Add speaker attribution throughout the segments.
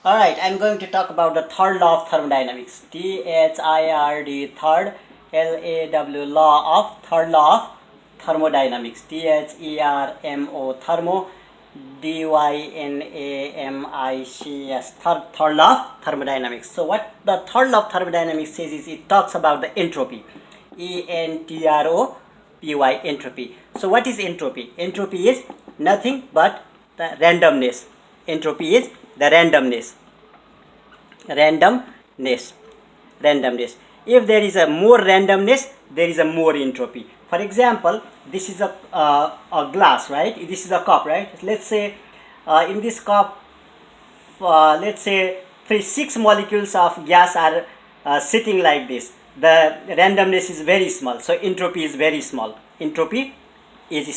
Speaker 1: Alright, I'm going to talk about the third law of thermodynamics. THIRD, third, LAW, third law of thermodynamics. THERMO, thermo, DYNAMICS, third law of thermodynamics. So what the third law of thermodynamics says is it talks about the entropy. ENTROPY, entropy. So what is entropy? Entropy is nothing but the randomness. Entropy is the randomness. If there is a more randomness, there is a more entropy. For example, this is a glass, right? This is a cup, right? Let's say in this cup, let's say 6 molecules of gas are sitting like this. The randomness is very small, so entropy is very small. Entropy is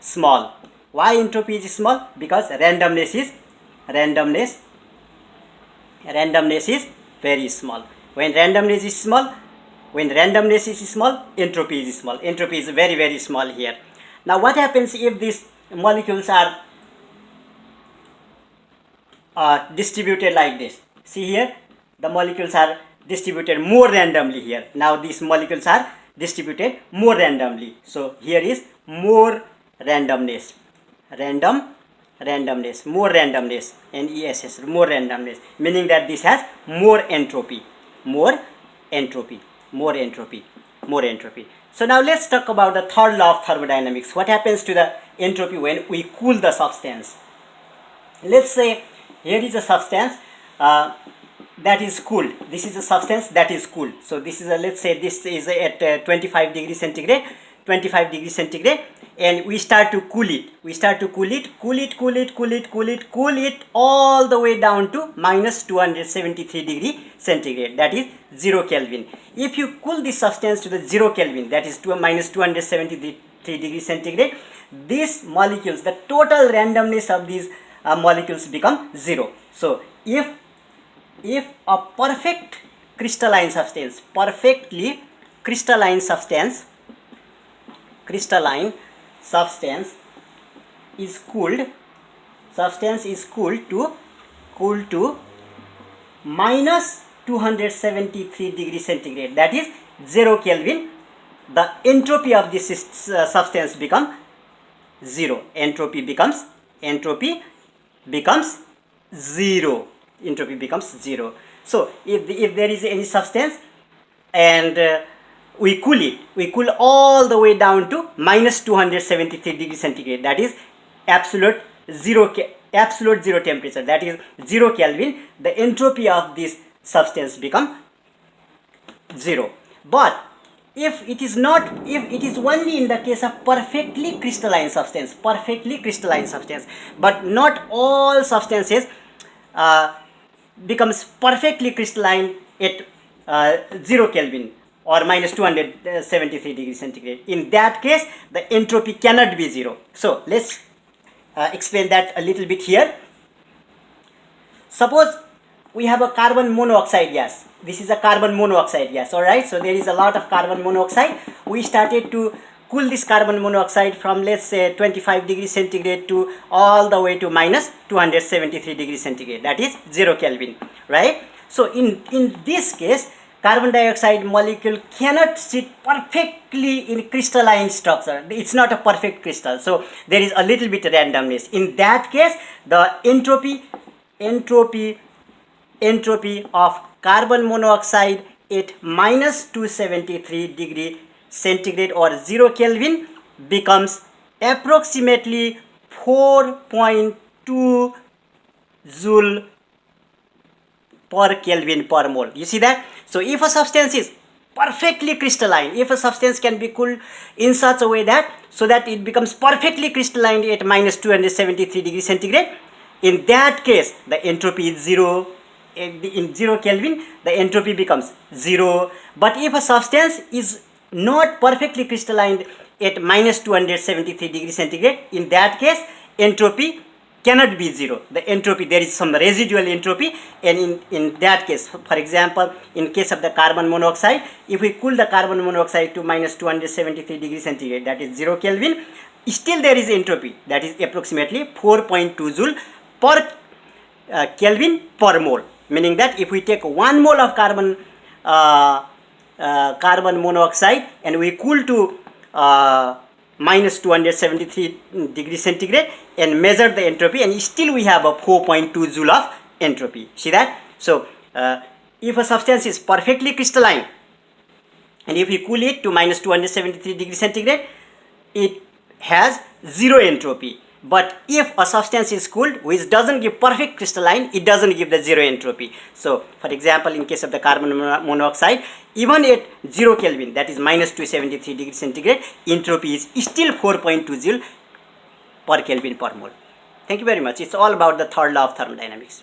Speaker 1: small. Why entropy is small? Because randomness is very small. When randomness is small, entropy is small. Entropy is very small here. Now what happens if these molecules are distributed like this? See here, the molecules are distributed more randomly here. Now these molecules are distributed more randomly. So here is more randomness. More randomness, NESS, more randomness, meaning that this has more entropy. So now let's talk about the third law of thermodynamics. What happens to the entropy when we cool the substance? Let's say here is a substance that is cooled. This is a substance that is cooled. So this is a, let's say this is at 25 degrees centigrade, and we start to cool it. Cool it all the way down to minus 273 degree centigrade, that is 0 Kelvin. If you cool this substance to the 0 Kelvin, that is to minus 273 degree centigrade, these molecules, the total randomness of these molecules become 0. So if a perfect crystalline substance, perfectly crystalline substance is cooled to minus 273 degree centigrade, that is 0 Kelvin, the entropy of this substance become 0. Entropy becomes 0. So if there is any substance and we cool all the way down to minus 273 degree centigrade, that is absolute zero temperature, that is 0 Kelvin, the entropy of this substance become 0. But if it is only in the case of perfectly crystalline substance, but not all substances becomes perfectly crystalline at 0 Kelvin or minus 273 degrees centigrade. In that case, the entropy cannot be 0. So let's explain that a little bit here. Suppose we have a carbon monoxide gas. This is a carbon monoxide gas, alright? So there is a lot of carbon monoxide. We started to cool this carbon monoxide from, let's say, 25 degrees centigrade to all the way to minus 273 degrees centigrade, that is 0 Kelvin, right? So in this case, carbon dioxide molecule cannot sit perfectly in crystalline structure. It's not a perfect crystal, so there is a little bit randomness. In that case, the entropy of carbon monoxide at minus 273 degree centigrade or 0 Kelvin becomes approximately 4.2 joule per Kelvin per mole. You see that? So if a substance is perfectly crystalline, if a substance can be cooled in such a way that so that it becomes perfectly crystalline at minus 273 degrees centigrade, in that case the entropy is 0. In 0 Kelvin, the entropy becomes 0. But if a substance is not perfectly crystalline at minus 273 degrees centigrade, in that case entropy cannot be 0. The entropy, there is some residual entropy, and in that case, for example, in case of the carbon monoxide, if we cool the carbon monoxide to minus 273 degrees centigrade, that is 0 Kelvin, still there is entropy, that is approximately 4.2 joule per Kelvin per mole, meaning that if we take 1 mole of carbon monoxide and we cool to minus 273 degrees centigrade and measure the entropy, and still we have a 4.2 joule of entropy. See that? So if a substance is perfectly crystalline and if we cool it to minus 273 degrees centigrade, it has zero entropy. But if a substance is cooled which doesn't give perfect crystalline, it doesn't give the zero entropy. So for example, in case of the carbon monoxide, even at 0 Kelvin, that is minus 273 degrees centigrade, entropy is still 4.2 joule per Kelvin per mole. Thank you very much. It's all about the third law of thermodynamics.